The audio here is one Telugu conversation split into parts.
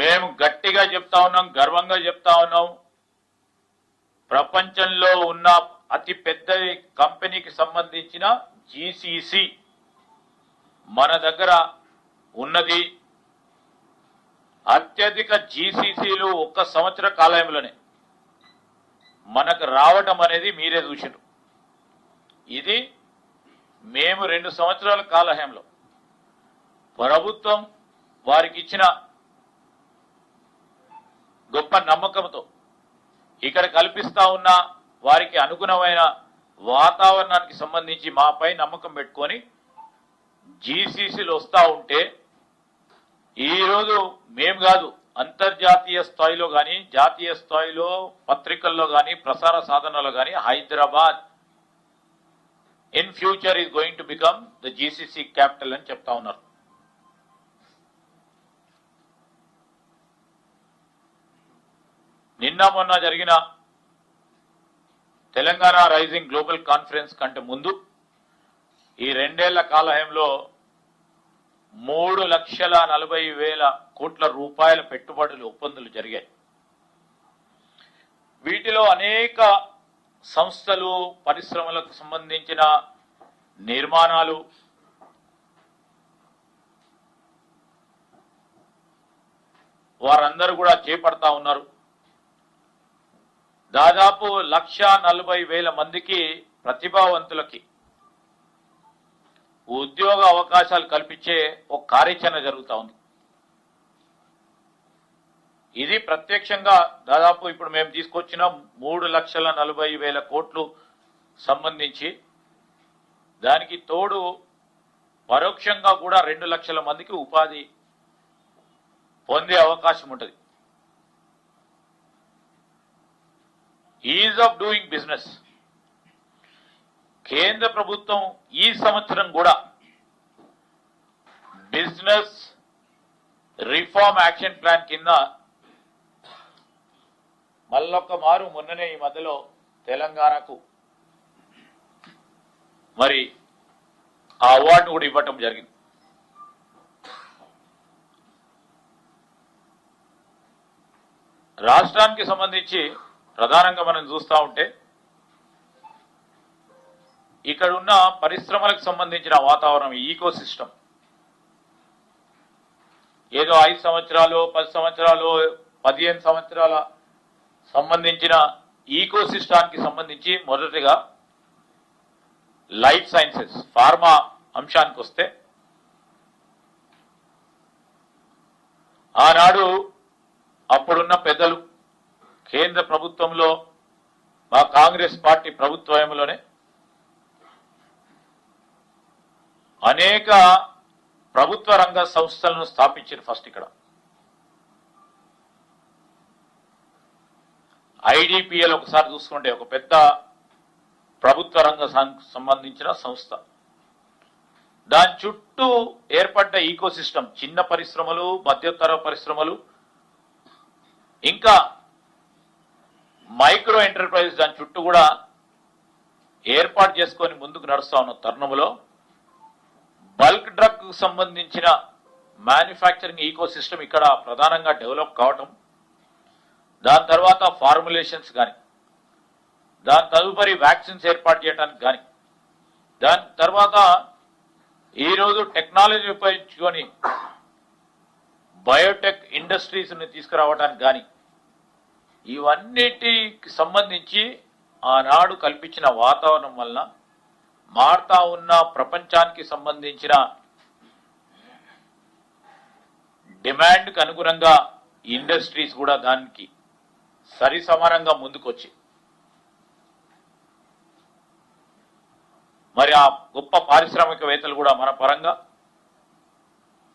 మేము గట్టిగా చెప్తా ఉన్నాం, గర్వంగా చెప్తా ఉన్నాం. ప్రపంచంలో ఉన్న అతి పెద్ద కంపెనీకి సంబంధించిన జీసీసీ మన దగ్గర ఉన్నది. అత్యధిక జీసీసీలు ఒక్క సంవత్సర కాలంలోనే మనకు రావడం అనేది మీరే చూసినారు. ఇది మేము 2 సంవత్సరాల కాలహంలో ప్రభుత్వం వారికి ఇచ్చిన గొప్ప నమ్మకంతో ఇక్కడ కల్పిస్తా ఉన్న వారికి అనుగుణమైన వాతావరణానికి సంబంధించి మాపై నమ్మకం పెట్టుకొని జీసీసీలు వస్తూ ఉంటే ఈరోజు మేము కాదు, అంతర్జాతీయ స్థాయిలో కానీ జాతీయ స్థాయిలో పత్రికల్లో కానీ ప్రసార సాధనాల్లో కానీ Hyderabad in future is going to become the GCC capital అని చెప్తా ఉన్నారు. నిన్న మొన్న జరిగిన తెలంగాణ రైజింగ్ గ్లోబల్ కాన్ఫరెన్స్ కంటే ముందు ఈ 2 ఏళ్ల కాలహంలో 3,40,000 కోట్ల రూపాయల పెట్టుబడులు ఒప్పందాలు జరిగాయి. వీటిలో అనేక సంస్థలు, పరిశ్రమలకు సంబంధించిన నిర్మాణాలు, వారందరూ కూడా చేపడతా ఉన్నారు. దాదాపు 1,40,000 మందికి ప్రతిభావంతులకి ఉద్యోగ అవకాశాలు కల్పించే ఒక కార్యాచరణ జరుగుతూ ఉంది. ఇది ప్రత్యక్షంగా దాదాపు ఇప్పుడు మేము తీసుకొచ్చిన 3,40,000 కోట్లు సంబంధించి, దానికి తోడు పరోక్షంగా కూడా 2 లక్షల మందికి ఉపాధి పొందే అవకాశం ఉంటుంది. ఈజ్ ఆఫ్ డూయింగ్ బిజినెస్ కేంద్ర ప్రభుత్వం ఈ సంవత్సరం కూడా బిజినెస్ రిఫార్మ్ యాక్షన్ ప్లాన్ కింద మళ్ళొక్క మారు మొన్ననే ఈ మధ్యలో తెలంగాణకు మరి ఆ అవార్డు కూడా ఇవ్వటం జరిగింది. రాష్ట్రానికి సంబంధించి ప్రధానంగా మనం చూస్తూ ఉంటే ఇక్కడ ఉన్న పరిశ్రమలకు సంబంధించిన వాతావరణం, ఈకో సిస్టమ్ ఏదో 5 సంవత్సరాలు 10 సంవత్సరాలు 15 సంవత్సరాల సంబంధించిన ఈకో సిస్టానికి సంబంధించి మొదటిగా లైఫ్ సైన్సెస్ ఫార్మా అంశానికి వస్తే ఆనాడు అప్పుడున్న పెద్దలు కేంద్ర ప్రభుత్వంలో మా కాంగ్రెస్ పార్టీ ప్రభుత్వంలోనే అనేక ప్రభుత్వ రంగ సంస్థలను స్థాపించారు. ఫస్ట్ ఇక్కడ ఐడిపిఎల్ ఒకసారి చూసుకుంటే ఒక పెద్ద ప్రభుత్వ రంగ సంబంధించిన సంస్థ. దాని చుట్టూ ఏర్పడ్డ ఈకో సిస్టమ్, చిన్న పరిశ్రమలు, మధ్యతర పరిశ్రమలు, ఇంకా మైక్రో ఎంటర్ప్రైజ్ దాని చుట్టూ కూడా ఏర్పాటు చేసుకొని ముందుకు నడుస్తా ఉన్న తరుణంలో బల్క్ డ్రగ్ సంబంధించిన మ్యానుఫ్యాక్చరింగ్ ఈకో సిస్టమ్ ఇక్కడ ప్రధానంగా డెవలప్ కావటం, దాని తర్వాత ఫార్ములేషన్స్ కానీ, దాని తదుపరి వ్యాక్సిన్స్ ఏర్పాటు చేయడానికి కానీ, దాని తర్వాత ఈరోజు టెక్నాలజీ ఉపయోగించుకొని బయోటెక్ ఇండస్ట్రీస్ని తీసుకురావడానికి కానీ, ఇవన్నిటికి సంబంధించి ఆనాడు కల్పించిన వాతావరణం వలన మారుతా ఉన్న ప్రపంచానికి సంబంధించిన డిమాండ్కి అనుగుణంగా ఇండస్ట్రీస్ కూడా దానికి సరి సమానంగా ముందుకొచ్చి మరి ఆ గొప్ప పారిశ్రామికవేత్తలు కూడా మన పరంగా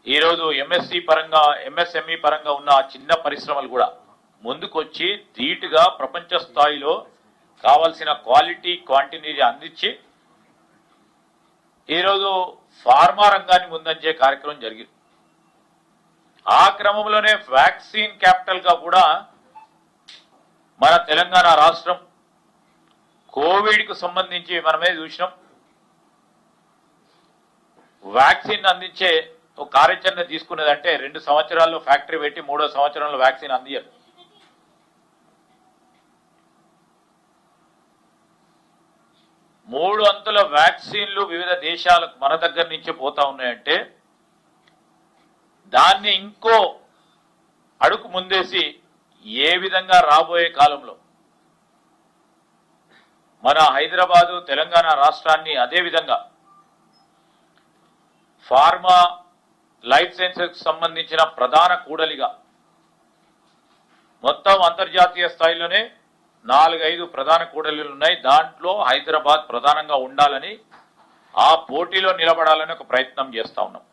ఈరోజు ఎంఎస్సి పరంగా, ఎంఎస్ఎంఈ పరంగా ఉన్న ఆ చిన్న పరిశ్రమలు కూడా ముందుకొచ్చి ధీటుగా ప్రపంచ స్థాయిలో కావాల్సిన క్వాలిటీ, క్వాంటిటీ అందించి ఈరోజు ఫార్మా రంగాన్ని ముందంజే కార్యక్రమం జరిగింది. ఆ క్రమంలోనే వ్యాక్సిన్ క్యాపిటల్ గా కూడా మన తెలంగాణ రాష్ట్రం కోవిడ్ కు సంబంధించి మనమే చూసినాం. వ్యాక్సిన్ అందించే ఒక కార్యాచరణ తీసుకున్నదంటే 2 సంవత్సరాల్లో ఫ్యాక్టరీ పెట్టి 3వ సంవత్సరంలో వ్యాక్సిన్ అందియరు. మూడు అంతుల వ్యాక్సిన్లు వివిధ దేశాలకు మన దగ్గర నుంచి పోతా ఉన్నాయంటే దాన్ని ఇంకో అడుగు ముందేసి ఏ విధంగా రాబోయే కాలంలో మన హైదరాబాదు తెలంగాణ రాష్ట్రాన్ని అదే విధంగా ఫార్మా లైఫ్ సైన్సెస్ సంబంధించిన ప్రధాన కూడలిగా మొత్తం అంతర్జాతీయ స్థాయిలోనే 4-5 ప్రధాన కూడలిలు ఉన్నాయి. దాంట్లో హైదరాబాద్ ప్రధానంగా ఉండాలని ఆ పోటీలో నిలబడాలని ఒక ప్రయత్నం చేస్తా ఉన్నాం.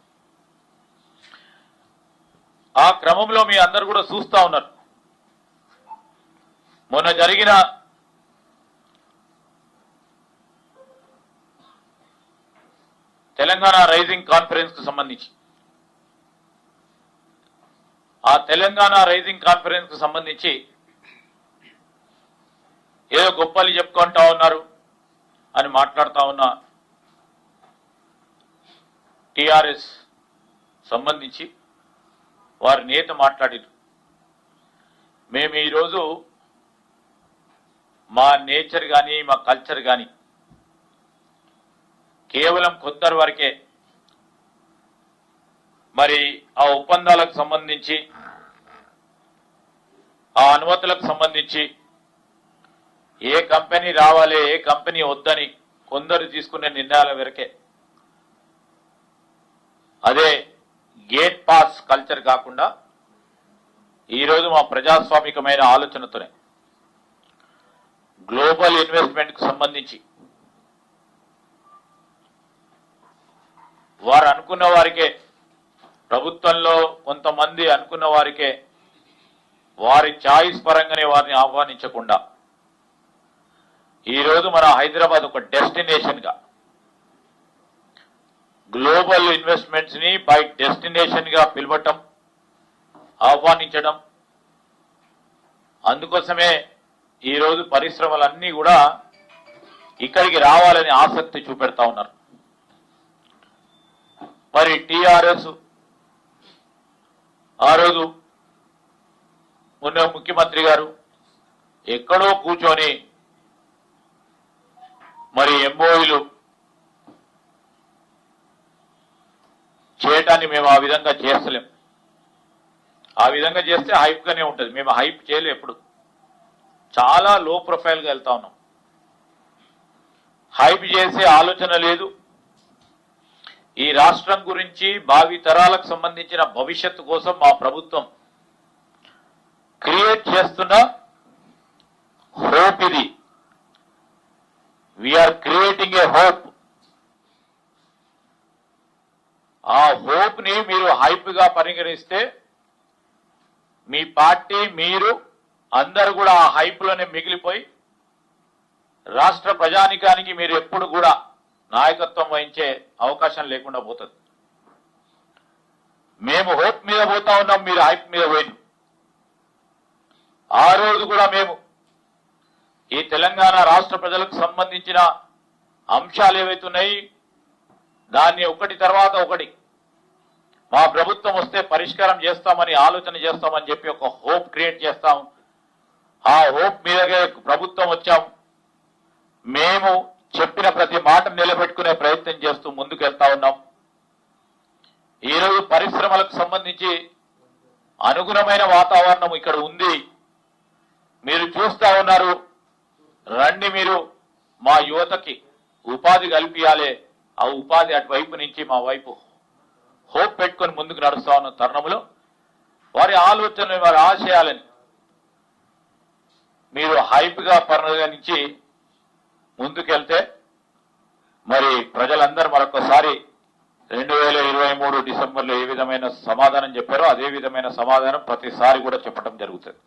ఆ క్రమంలో మీ అందరు కూడా చూస్తా ఉన్నారు. మొన్న జరిగిన తెలంగాణ రైజింగ్ కాన్ఫరెన్స్ కు సంబంధించి ఆ తెలంగాణ రైజింగ్ కాన్ఫరెన్స్ కు సంబంధించి ఏదో గొప్పలు చెప్పుకుంటా ఉన్నారు అని మాట్లాడుతా ఉన్న టిఆర్ఎస్ సంబంధించి వారి నేత మాట్లాడారు. మేము ఈరోజు మా నేచర్ కానీ మా కల్చర్ కానీ కేవలం కొందరి వరకే మరి ఆ ఒప్పందాలకు సంబంధించి ఆ అనుమతులకు సంబంధించి ఏ కంపెనీ రావాలి ఏ కంపెనీ వద్దని కొందరు తీసుకునే నిర్ణయాల వరకే, అదే గేట్ పాస్ కల్చర్ కాకుండా ఈరోజు మా ప్రజాస్వామికమైన ఆలోచనతోనే గ్లోబల్ ఇన్వెస్ట్మెంట్ కు సంబంధించి వారు అనుకున్న వారికే, ప్రభుత్వంలో కొంతమంది అనుకున్న వారికే వారి ఛాయిస్ పరంగానే వారిని ఆహ్వానించకుండా ఈరోజు మన హైదరాబాద్ ఒక డెస్టినేషన్ గా గ్లోబల్ ఇన్వెస్ట్మెంట్స్ ని బై డెస్టినేషన్ గా పిలవటం, ఆహ్వానించడం, అందుకోసమే ఈరోజు పరిశ్రమలన్నీ కూడా ఇక్కడికి రావాలని ఆసక్తి చూపెడతా ఉన్నారు. మరి టిఆర్ఎస్ ఆ రోజు మొన్న ముఖ్యమంత్రి గారు ఎక్కడో కూర్చొని మరి ఎంఓయూలు చేయటాన్ని మేము ఆ విధంగా చేస్తలేం. ఆ విధంగా చేస్తే హైప్ గానే ఉంటుంది. మేము హైప్ చేయలేం, ఎప్పుడు చాలా లో ప్రొఫైల్ గా వెళ్తా ఉన్నాం. హైప్ చేసే ఆలోచన లేదు. ఈ రాష్ట్రం గురించి భావి తరాలకు సంబంధించిన భవిష్యత్తు కోసం మా ప్రభుత్వం క్రియేట్ చేస్తున్న హోప్ ఇది. We are creating a hope. ఆ హోప్ ని మీరు హైప్ గా పరిగణిస్తే మీ పార్టీ మీరు అందరూ కూడా ఆ హైప్ లోనే మిగిలిపోయి రాష్ట్ర ప్రజానికానికి మీరు ఎప్పుడు కూడా నాయకత్వం వహించే అవకాశం లేకుండా పోతుంది. మేము హోప్ మీద పోతా ఉన్నాం, మీరు హైప్ మీద పోయిన. ఆ రోజు కూడా మేము ఈ తెలంగాణ రాష్ట్ర ప్రజలకు సంబంధించిన అంశాలు ఏవైతున్నాయి దాన్ని ఒకటి తర్వాత ఒకటి మా ప్రభుత్వం వస్తే పరిష్కారం చేస్తామని ఆలోచన చేస్తామని చెప్పి ఒక హోప్ క్రియేట్ చేస్తాం. ఆ హోప్ మీదగే ప్రభుత్వం వచ్చాం. మేము చెప్పిన ప్రతి మాట నిలబెట్టుకునే ప్రయత్నం చేస్తూ ముందుకెళ్తా ఉన్నాం. ఈరోజు పరిశ్రమలకు సంబంధించి అనుగుణమైన వాతావరణం ఇక్కడ ఉంది. మీరు చూస్తా ఉన్నారు. రండి, మీరు మా యువతకి ఉపాధి కల్పించాలి. ఆ ఉపాధి అటువైపు నుంచి మా వైపు హోప్ పెట్టుకొని ముందుకు నడుస్తా ఉన్న తరుణంలో వారి ఆలోచనలు వారి ఆశయాలని మీరు హైప్ గా పరిగణించి ముందుకెళ్తే మరి ప్రజలందరూ మరొకసారి 2023 డిసెంబర్లో ఏ విధమైన సమాధానం చెప్పారో అదే విధమైన సమాధానం ప్రతిసారి కూడా చెప్పడం జరుగుతుంది.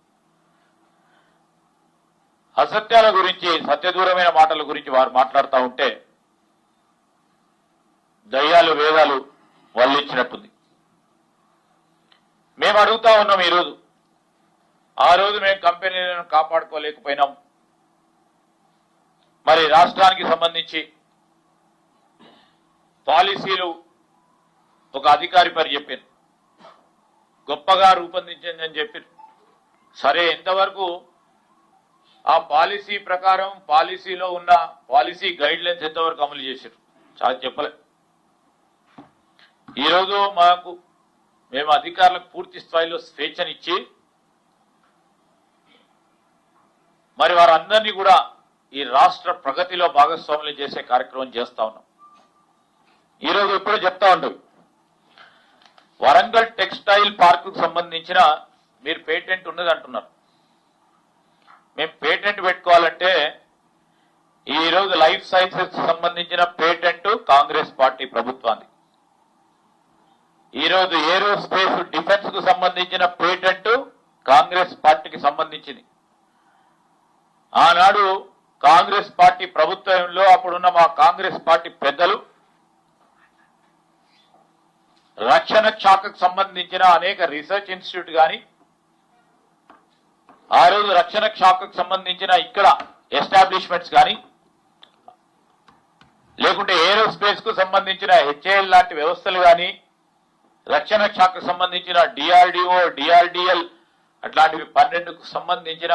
అసత్యాల గురించి, సత్యదూరమైన మాటల గురించి వారు మాట్లాడుతూ ఉంటే దయ్యాలు వేదాలు వల్లించినట్టుంది. మేము అడుగుతా ఉన్నాం ఈరోజు. ఆ రోజు మేము కంపెనీలను కాపాడుకోలేకపోయినాం. మరి రాష్ట్రానికి సంబంధించి పాలసీలు ఒక అధికారి పేరు చెప్పారు, గొప్పగా రూపొందించింది అని చెప్పారు. సరే, ఎంతవరకు ఆ పాలసీ ప్రకారం పాలసీలో ఉన్న పాలసీ గైడ్ లైన్స్ ఎంతవరకు అమలు చేశారు చాలా చెప్పలే. ఈరోజు మేము అధికారులకు పూర్తి స్థాయిలో స్వేచ్ఛనిచ్చి మరి వారందరినీ కూడా ఈ రాష్ట్ర ప్రగతిలో భాగస్వాములు చేసే కార్యక్రమం చేస్తా ఉన్నాం. ఈరోజు ఎప్పుడో చెప్తా ఉంటాం, వరంగల్ టెక్స్టైల్ పార్క్ కు సంబంధించిన మీరు పేటెంట్ ఉన్నది అంటున్నారు. మేము పేటెంట్ పెట్టుకోవాలంటే ఈరోజు లైఫ్ సైన్సెస్ సంబంధించిన పేటెంట్ కాంగ్రెస్ పార్టీ ప్రభుత్వాన్ని, ఈరోజు ఏరోస్పేస్ డిఫెన్స్ కు సంబంధించిన పేటెంట్ కాంగ్రెస్ పార్టీకి సంబంధించింది. ఆనాడు కాంగ్రెస్ పార్టీ ప్రభుత్వంలో అప్పుడున్న మా కాంగ్రెస్ పార్టీ పెద్దలు రక్షణ శాఖకు సంబంధించిన అనేక రీసెర్చ్ ఇన్స్టిట్యూట్ కానీ, ఆ రోజు రక్షణ శాఖకు సంబంధించిన ఇక్కడ ఎస్టాబ్లిష్మెంట్స్ కానీ, లేకుంటే ఏరోస్పేస్ కు సంబంధించిన హెచ్ఏఎల్ లాంటి వ్యవస్థలు కానీ, రక్షణ శాఖకు సంబంధించిన డిఆర్డిఓ డిఆర్డిఎల్ అట్లాంటివి 12కు సంబంధించిన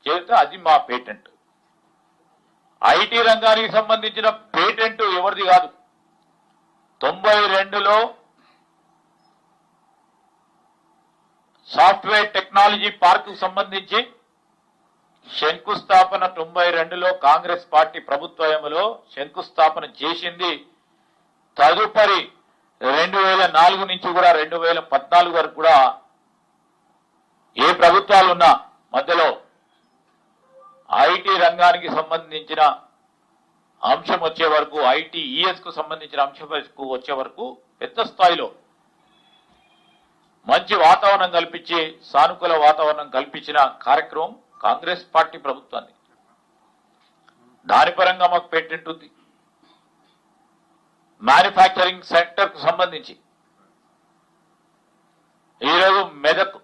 చేత అది మా పేటెంట్. ఐటీ రంగానికి సంబంధించిన పేటెంట్ ఎవరిది కాదు. 92లో సాఫ్ట్వేర్ టెక్నాలజీ పార్క్ సంబంధించి శంకుస్థాపన 92లో కాంగ్రెస్ పార్టీ ప్రభుత్వంలో శంకుస్థాపన చేసింది. తదుపరి 2004 నుంచి కూడా 2014 వరకు కూడా ఏ ప్రభుత్వాలున్నా మధ్యలో ఐటీ రంగానికి సంబంధించిన అంశం వచ్చే వరకు, ఐటీఈఎస్ కు సంబంధించిన అంశం వచ్చే వరకు పెద్ద స్థాయిలో మంచి వాతావరణం కల్పించి, సానుకూల వాతావరణం కల్పించిన కార్యక్రమం కాంగ్రెస్ పార్టీ ప్రభుత్వాన్ని. దాని పరంగా మాకు పేటెంట్ ఉంది. మ్యానుఫ్యాక్చరింగ్ సెక్టర్ కు సంబంధించి ఈరోజు మెదక్